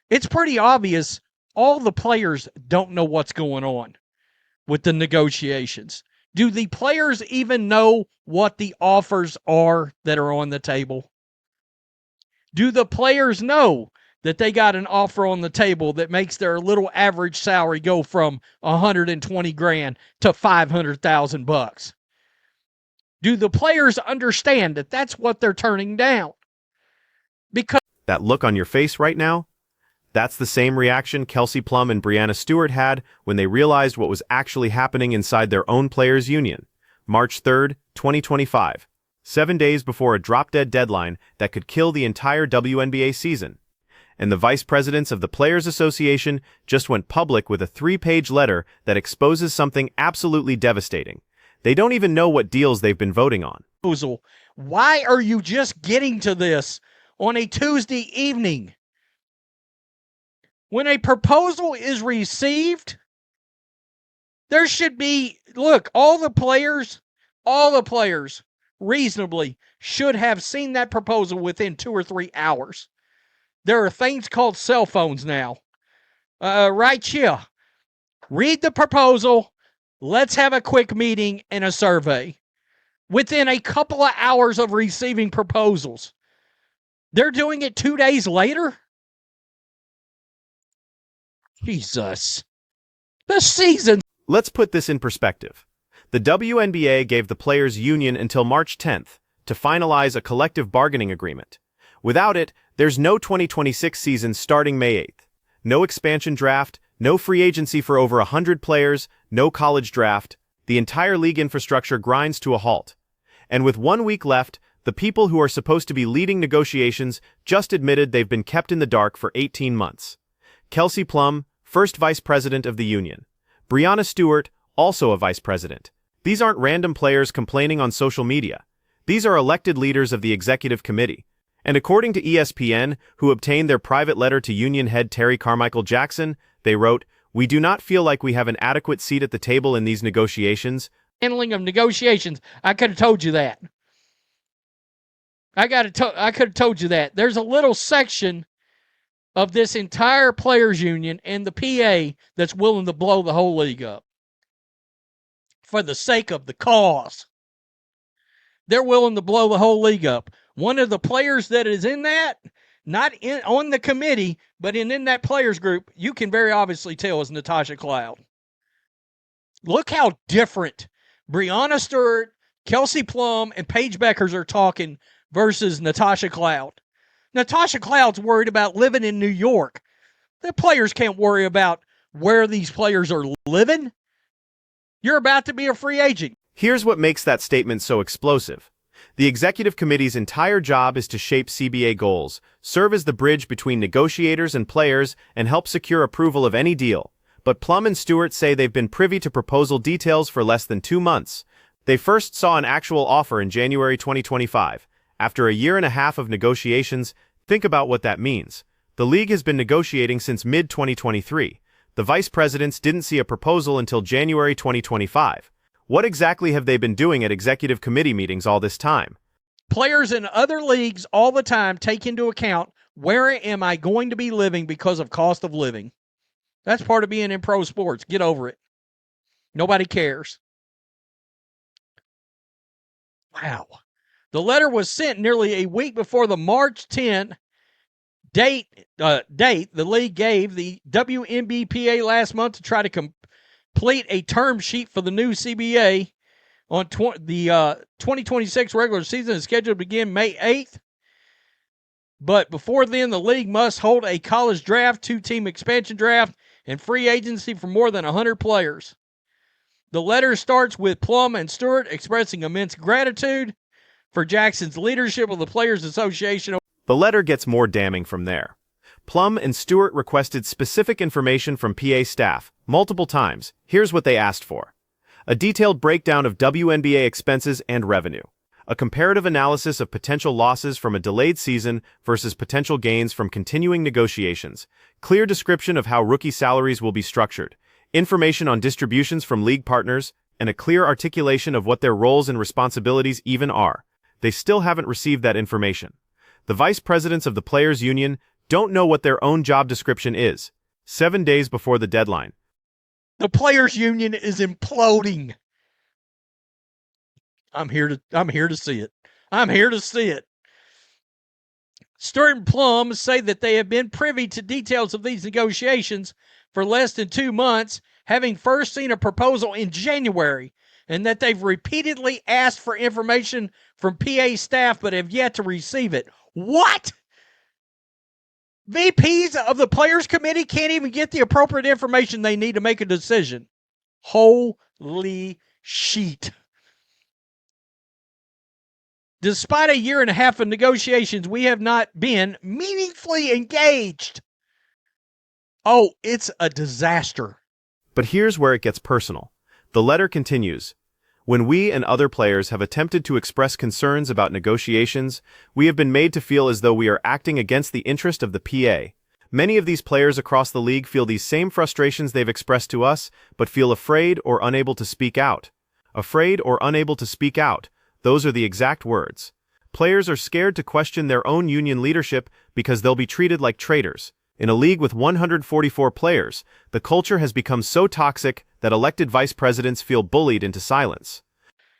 It's pretty obvious all the players don't know what's going on with the negotiations. Do the players even know what the offers are that are on the table? Do the players know that they got an offer on the table that makes their little average salary go from 120 grand to 500,000 bucks? Do the players understand that that's what they're turning down? Because that look on your face right now, that's the same reaction KELSEY Plum and Breanna Stewart had when they realized what was actually happening inside their own players' union. March 3rd, 2025, 7 days before a drop-dead deadline that could kill the entire WNBA season. And the vice presidents of the Players Association just went public with a 3-page letter that exposes something absolutely devastating. They don't even know what deals they've been voting on. Why are you just getting to this on a Tuesday evening? When a proposal is received, there should be, look, all the players reasonably should have seen that proposal within 2 or 3 hours. There are things called cell phones now. Right here. Read the proposal. Let's have a quick meeting and a survey. Within a couple of hours of receiving proposals. They're doing it 2 days later? Jesus. The season. Let's put this in perspective. The WNBA gave the players' union until March 10th to finalize a collective bargaining agreement. Without it, there's no 2026 season starting May 8th. No expansion draft, no free agency for over 100 players, no college draft. The entire league infrastructure grinds to a halt. And with 1 week left, the people who are supposed to be leading negotiations just admitted they've been kept in the dark for 18 months. KELSEY Plum, first vice president of the union. Breanna Stewart, also a vice president. These aren't random players complaining on social media. These are elected leaders of the executive committee. And according to ESPN, who obtained their private letter to union head Terry Carmichael Jackson, they wrote, "We do not feel like we have an adequate seat at the table in these negotiations." Handling of negotiations, I could have told you that. I could have told you that. There's a little section of this entire players union and the PA that's willing to blow the whole league up for the sake of the cause. They're willing to blow the whole league up. One of the players that is in that, not in on the committee, but in that players group, you can very obviously tell is Natasha Cloud. Look how different Breanna Stewart, KELSEY Plum, and Paige Beckers are talking versus Natasha Cloud. Natasha Cloud's worried about living in New York. The players can't worry about where these players are living. You're about to be a free agent. Here's what makes that statement so explosive. The executive committee's entire job is to shape CBA goals, serve as the bridge between negotiators and players, and help secure approval of any deal. But Plum and Stewart say they've been privy to proposal details for less than 2 months. They first saw an actual offer in January 2025. After a year and a half of negotiations, think about what that means. The league has been negotiating since mid-2023. The vice presidents didn't see a proposal until January 2025. What exactly have they been doing at executive committee meetings all this time? Players in other leagues all the time take into account, where am I going to be living because of cost of living? That's part of being in pro sports. Get over it. Nobody cares. Wow. The letter was sent nearly a week before the March 10th date the league gave the WNBPA last month to try to complete a term sheet for the new CBA. On the 2026 regular season is scheduled to begin May 8th. But before then, the league must hold a college draft, 2-team expansion draft, and free agency for more than 100 players. The letter starts with Plum and Stewart expressing immense gratitude for Jackson's leadership of the Players Association. The letter gets more damning from there. Plum and Stewart requested specific information from PA staff multiple times. Here's what they asked for. A detailed breakdown of WNBA expenses and revenue. A comparative analysis of potential losses from a delayed season versus potential gains from continuing negotiations. Clear description of how rookie salaries will be structured. Information on distributions from league partners, and a clear articulation of what their roles and responsibilities even are. They still haven't received that information. The vice presidents of the Players Union don't know what their own job description is. 7 days before the deadline. The players' union is imploding. I'm here to see it. I'm here to see it. Stewart and Plum say that they have been privy to details of these negotiations for less than 2 months, having first seen a proposal in January, and that they've repeatedly asked for information from PA staff but have yet to receive it. What? VPs of the Players Committee can't even get the appropriate information they need to make a decision. Holy shit. Despite a year and a half of negotiations, we have not been meaningfully engaged. Oh, it's a disaster. But here's where it gets personal. The letter continues. When we and other players have attempted to express concerns about negotiations, we have been made to feel as though we are acting against the interest of the PA. Many of these players across the league feel these same frustrations they've expressed to us, but feel afraid or unable to speak out. Afraid or unable to speak out. Those are the exact words. Players are scared to question their own union leadership because they'll be treated like traitors. In a league with 144 players, the culture has become so toxic that elected vice presidents feel bullied into silence.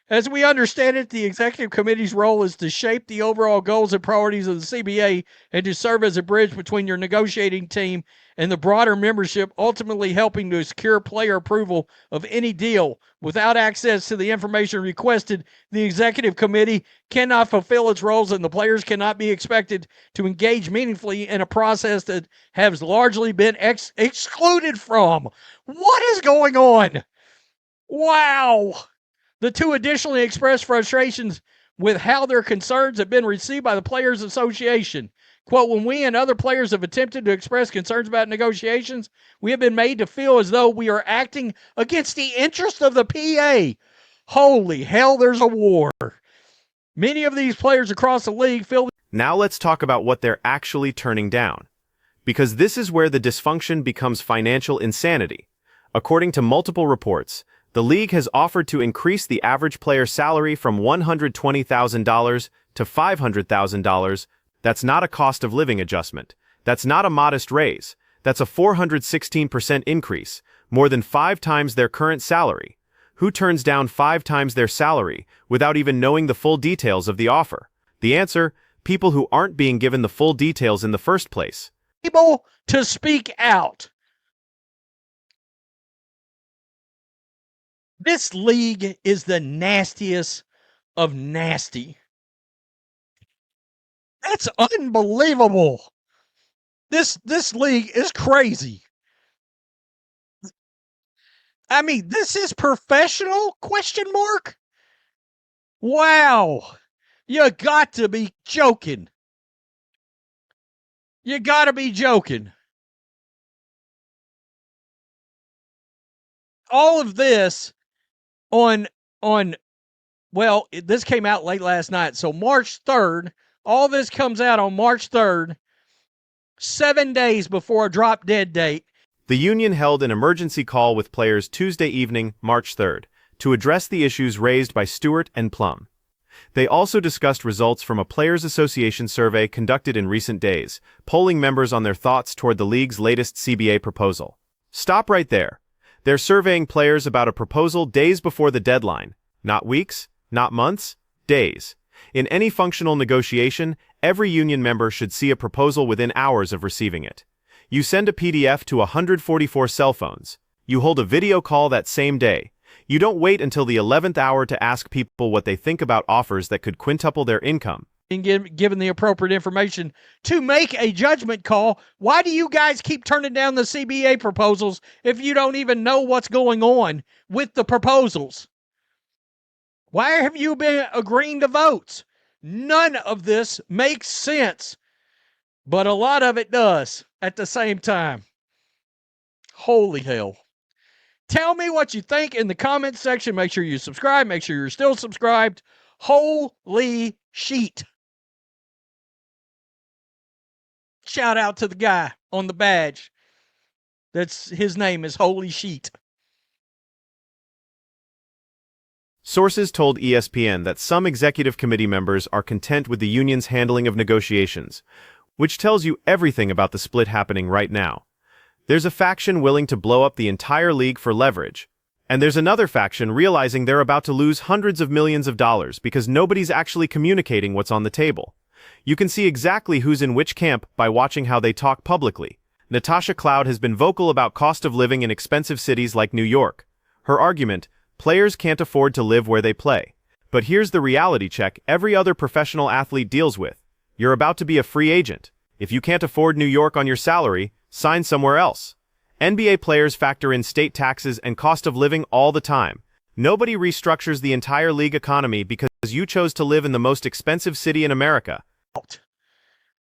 As we understand it, the executive committee's role is to shape the overall goals and priorities of the CBA and to serve as a bridge between your negotiating team and the broader membership, ultimately helping to secure player approval of any deal. Without access to the information requested, the executive committee cannot fulfill its roles, and the players cannot be expected to engage meaningfully in a process that has largely been excluded from. What is going on? Wow. The two additionally expressed frustrations with how their concerns have been received by the Players Association. Quote, when we and other players have attempted to express concerns about negotiations, we have been made to feel as though we are acting against the interest of the PA. Holy hell, there's a war. Many of these players across the league feel... Now let's talk about what they're actually turning down. Because this is where the dysfunction becomes financial insanity. According to multiple reports, the league has offered to increase the average player salary from $120,000 to $500,000. That's not a cost of living adjustment. That's not a modest raise. That's a 416% increase, more than 5 times their current salary. Who turns down 5 times their salary without even knowing the full details of the offer? The answer, people who aren't being given the full details in the first place. Able to speak out. This league is the nastiest of nasty. That's unbelievable. This league is crazy. I mean, this is professional? Question mark? Wow. You got to be joking. You got to be joking. All of this this came out late last night. So March 3rd, all this comes out on March 3rd, 7 days before a drop dead date. The union held an emergency call with players Tuesday evening, March 3rd, to address the issues raised by Stewart and Plum. They also discussed results from a Players Association survey conducted in recent days, polling members on their thoughts toward the league's latest CBA proposal. Stop right there. They're surveying players about a proposal days before the deadline. Not weeks, not months, days. In any functional negotiation, every union member should see a proposal within hours of receiving it. You send a PDF to 144 cell phones. You hold a video call that same day. You don't wait until the 11th hour to ask people what they think about offers that could quintuple their income. Given the appropriate information to make a judgment call. Why do you guys keep turning down the CBA proposals if you don't even know what's going on with the proposals? Why have you been agreeing to votes? None of this makes sense, but a lot of it does at the same time. Holy hell. Tell me what you think in the comments section. Make sure you subscribe. Make sure you're still subscribed. Holy shit. Shout out to the guy on the badge. His name is Holy Sheet. Sources told ESPN that some executive committee members are content with the union's handling of negotiations, which tells you everything about the split happening right now. There's a faction willing to blow up the entire league for leverage, and there's another faction realizing they're about to lose hundreds of millions of dollars because nobody's actually communicating what's on the table. You can see exactly who's in which camp by watching how they talk publicly. Natasha Cloud has been vocal about cost of living in expensive cities like New York. Her argument, players can't afford to live where they play. But here's the reality check every other professional athlete deals with. You're about to be a free agent. If you can't afford New York on your salary, sign somewhere else. NBA players factor in state taxes and cost of living all the time. Nobody restructures the entire league economy because you chose to live in the most expensive city in America.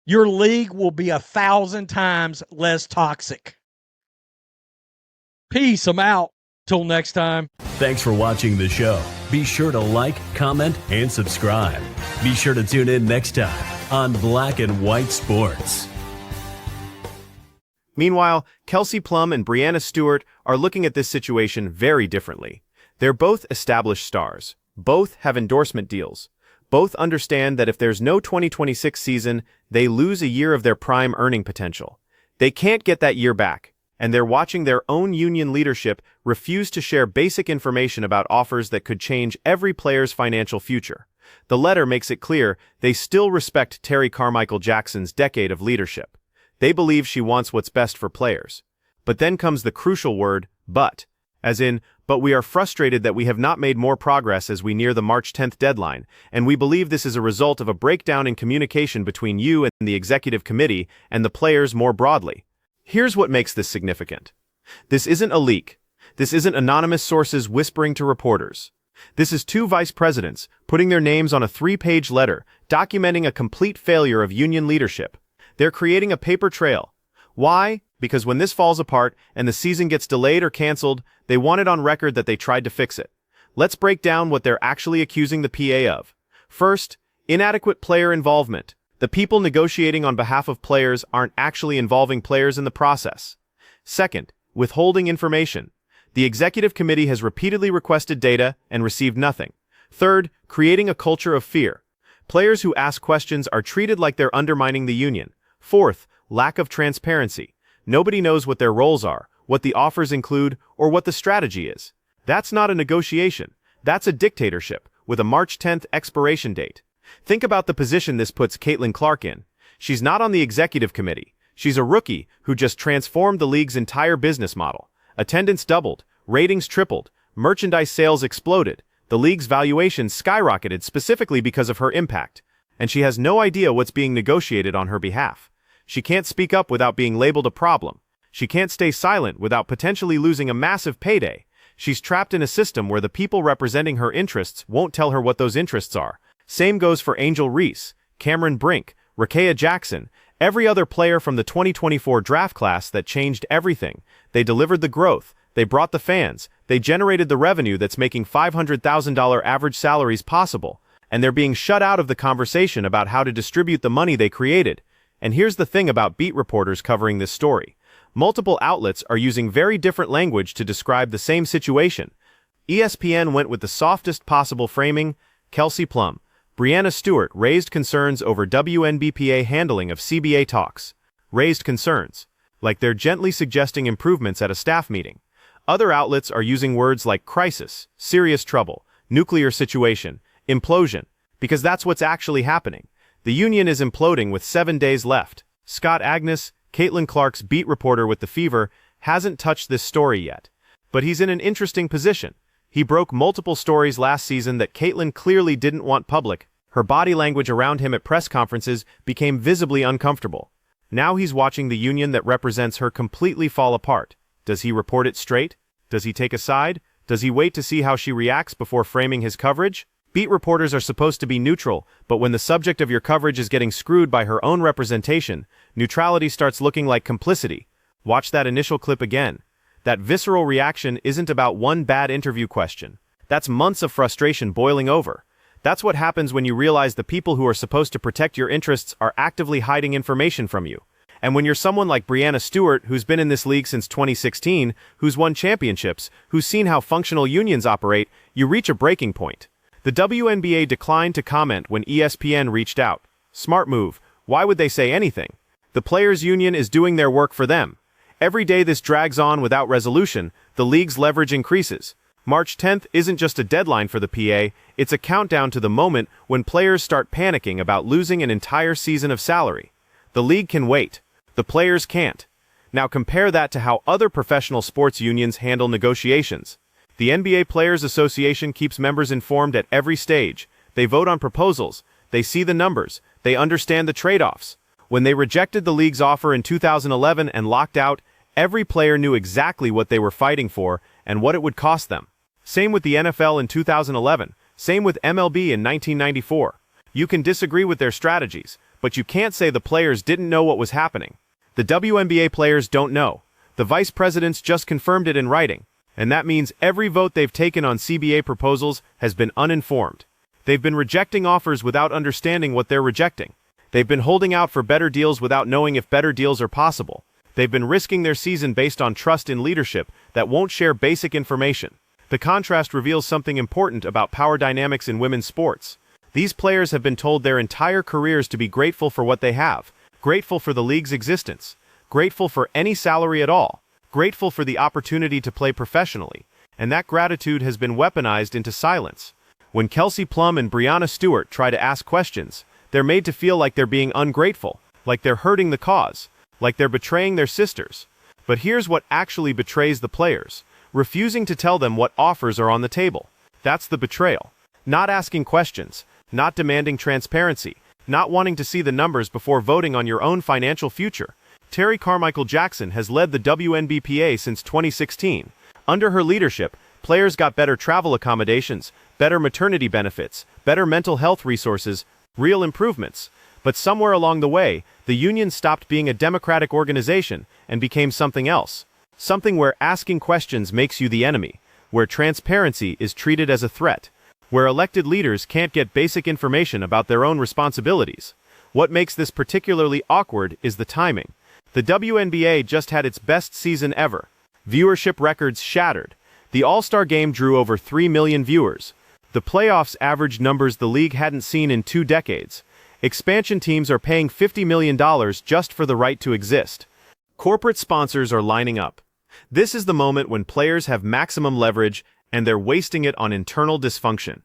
Your league will be 1,000 times less toxic. Peace. I'm out. Till next time. Thanks for watching the show. Be sure to like, comment, and subscribe. Be sure to tune in next time on Black and White Sports. Meanwhile, KELSEY Plum and Breanna Stewart are looking at this situation very differently. They're both established stars. Both have endorsement deals. Both understand that if there's no 2026 season, they lose a year of their prime earning potential. They can't get that year back, and they're watching their own union leadership refuse to share basic information about offers that could change every player's financial future. The letter makes it clear they still respect Terry Carmichael Jackson's decade of leadership. They believe she wants what's best for players. But then comes the crucial word, but. As in, but we are frustrated that we have not made more progress as we near the March 10th deadline, and we believe this is a result of a breakdown in communication between you and the executive committee and the players more broadly. Here's what makes this significant. This isn't a leak. This isn't anonymous sources whispering to reporters. This is two vice presidents putting their names on a 3-page letter documenting a complete failure of union leadership. They're creating a paper trail. Why? Because when this falls apart and the season gets delayed or canceled, they want it on record that they tried to fix it. Let's break down what they're actually accusing the PA of. First, inadequate player involvement. The people negotiating on behalf of players aren't actually involving players in the process. Second, withholding information. The executive committee has repeatedly requested data and received nothing. Third, creating a culture of fear. Players who ask questions are treated like they're undermining the union. Fourth, lack of transparency. Nobody knows what their roles are, what the offers include, or what the strategy is. That's not a negotiation. That's a dictatorship, with a March 10th expiration date. Think about the position this puts Caitlin Clark in. She's not on the executive committee. She's a rookie who just transformed the league's entire business model. Attendance doubled, ratings tripled, merchandise sales exploded, the league's valuation skyrocketed specifically because of her impact, and she has no idea what's being negotiated on her behalf. She can't speak up without being labeled a problem. She can't stay silent without potentially losing a massive payday. She's trapped in a system where the people representing her interests won't tell her what those interests are. Same goes for Angel Reese, Cameron Brink, Rakea Jackson, every other player from the 2024 draft class that changed everything. They delivered the growth, they brought the fans, they generated the revenue that's making $500,000 average salaries possible, and they're being shut out of the conversation about how to distribute the money they created. And here's the thing about beat reporters covering this story. Multiple outlets are using very different language to describe the same situation. ESPN went with the softest possible framing. KELSEY Plum, Breanna Stewart raised concerns over WNBPA handling of CBA talks. Raised concerns, like they're gently suggesting improvements at a staff meeting. Other outlets are using words like crisis, serious trouble, nuclear situation, implosion, because that's what's actually happening. The union is imploding with 7 days left. Scott Agnes, Caitlin Clark's beat reporter with the fever, hasn't touched this story yet. But he's in an interesting position. He broke multiple stories last season that Caitlin clearly didn't want public. Her body language around him at press conferences became visibly uncomfortable. Now he's watching the union that represents her completely fall apart. Does he report it straight? Does he take a side? Does he wait to see how she reacts before framing his coverage? Beat reporters are supposed to be neutral, but when the subject of your coverage is getting screwed by her own representation, neutrality starts looking like complicity. Watch that initial clip again. That visceral reaction isn't about one bad interview question. That's months of frustration boiling over. That's what happens when you realize the people who are supposed to protect your interests are actively hiding information from you. And when you're someone like Breanna Stewart, who's been in this league since 2016, who's won championships, who's seen how functional unions operate, you reach a breaking point. The WNBA declined to comment when ESPN reached out. Smart move. Why would they say anything? The players' union is doing their work for them. Every day this drags on without resolution, the league's leverage increases. March 10th isn't just a deadline for the PA, it's a countdown to the moment when players start panicking about losing an entire season of salary. The league can wait. The players can't. Now compare that to how other professional sports unions handle negotiations. The NBA Players Association keeps members informed at every stage. They vote on proposals. They see the numbers. They understand the trade-offs. When they rejected the league's offer in 2011 and locked out, every player knew exactly what they were fighting for and what it would cost them. Same with the NFL in 2011. Same with MLB in 1994. You can disagree with their strategies, but you can't say the players didn't know what was happening. The WNBA players don't know. The vice presidents just confirmed it in writing, and that means every vote they've taken on CBA proposals has been uninformed. They've been rejecting offers without understanding what they're rejecting. They've been holding out for better deals without knowing if better deals are possible. They've been risking their season based on trust in leadership that won't share basic information. The contrast reveals something important about power dynamics in women's sports. These players have been told their entire careers to be grateful for what they have, grateful for the league's existence, grateful for any salary at all, grateful for the opportunity to play professionally, and that gratitude has been weaponized into silence. When KELSEY Plum and Breanna Stewart try to ask questions, they're made to feel like they're being ungrateful, like they're hurting the cause, like they're betraying their sisters. But here's what actually betrays the players: refusing to tell them what offers are on the table. That's the betrayal. Not asking questions, not demanding transparency, not wanting to see the numbers before voting on your own financial future. Terry Carmichael Jackson has led the WNBPA since 2016. Under her leadership, players got better travel accommodations, better maternity benefits, better mental health resources, real improvements. But somewhere along the way, the union stopped being a democratic organization and became something else. Something where asking questions makes you the enemy, where transparency is treated as a threat, where elected leaders can't get basic information about their own responsibilities. What makes this particularly awkward is the timing. The WNBA just had its best season ever. Viewership records shattered. The All-Star Game drew over 3 million viewers. The playoffs averaged numbers the league hadn't seen in 2 decades. Expansion teams are paying $50 million just for the right to exist. Corporate sponsors are lining up. This is the moment when players have maximum leverage and they're wasting it on internal dysfunction.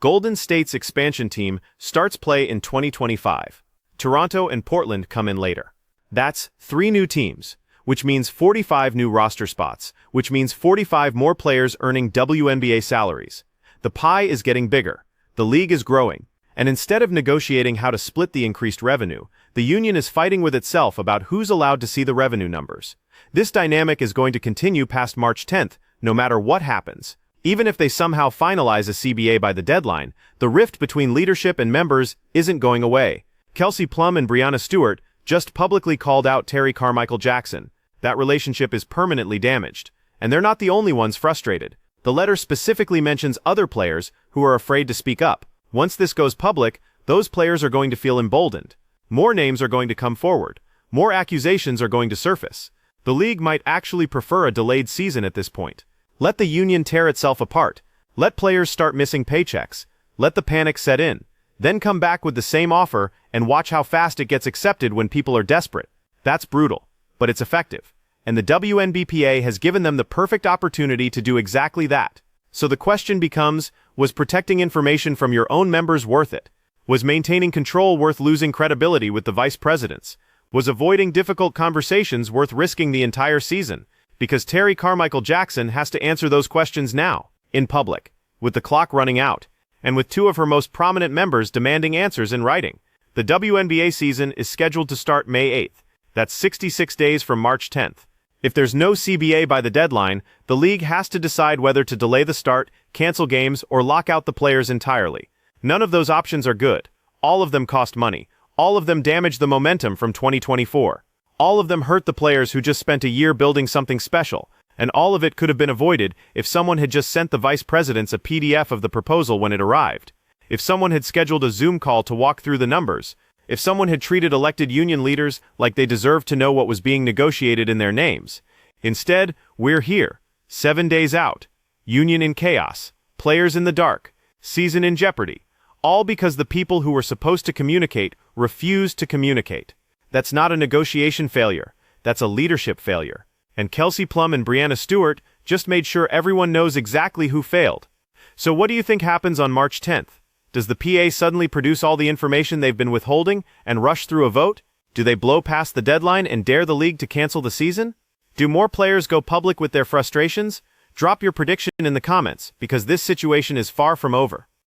Golden State's expansion team starts play in 2025. Toronto and Portland come in later. That's 3 new teams, which means 45 new roster spots, which means 45 more players earning WNBA salaries. The pie is getting bigger. The league is growing. And instead of negotiating how to split the increased revenue, the union is fighting with itself about who's allowed to see the revenue numbers. This dynamic is going to continue past March 10th, no matter what happens. Even if they somehow finalize a CBA by the deadline, the rift between leadership and members isn't going away. KELSEY Plum and Breanna Stewart just publicly called out Terry Carmichael Jackson. That relationship is permanently damaged. And they're not the only ones frustrated. The letter specifically mentions other players who are afraid to speak up. Once this goes public, those players are going to feel emboldened. More names are going to come forward. More accusations are going to surface. The league might actually prefer a delayed season at this point. Let the union tear itself apart. Let players start missing paychecks. Let the panic set in. Then come back with the same offer and watch how fast it gets accepted when people are desperate. That's brutal, but it's effective. And the WNBPA has given them the perfect opportunity to do exactly that. So the question becomes, was protecting information from your own members worth it? Was maintaining control worth losing credibility with the vice presidents? Was avoiding difficult conversations worth risking the entire season? Because Terry Carmichael Jackson has to answer those questions now, in public, with the clock running out, and with 2 of her most prominent members demanding answers in writing. The WNBA season is scheduled to start May 8th. That's 66 days from March 10th. If there's no CBA by the deadline, the league has to decide whether to delay the start, cancel games, or lock out the players entirely. None of those options are good. All of them cost money. All of them damage the momentum from 2024. All of them hurt the players who just spent a year building something special, and all of it could have been avoided if someone had just sent the vice presidents a PDF of the proposal when it arrived. If someone had scheduled a Zoom call to walk through the numbers. If someone had treated elected union leaders like they deserved to know what was being negotiated in their names. Instead, we're here, 7 days out. Union in chaos, players in the dark, season in jeopardy. All because the people who were supposed to communicate refused to communicate. That's not a negotiation failure. That's a leadership failure. And KELSEY Plum and Breanna Stewart just made sure everyone knows exactly who failed. So what do you think happens on March 10th? Does the PA suddenly produce all the information they've been withholding and rush through a vote? Do they blow past the deadline and dare the league to cancel the season? Do more players go public with their frustrations? Drop your prediction in the comments, because this situation is far from over.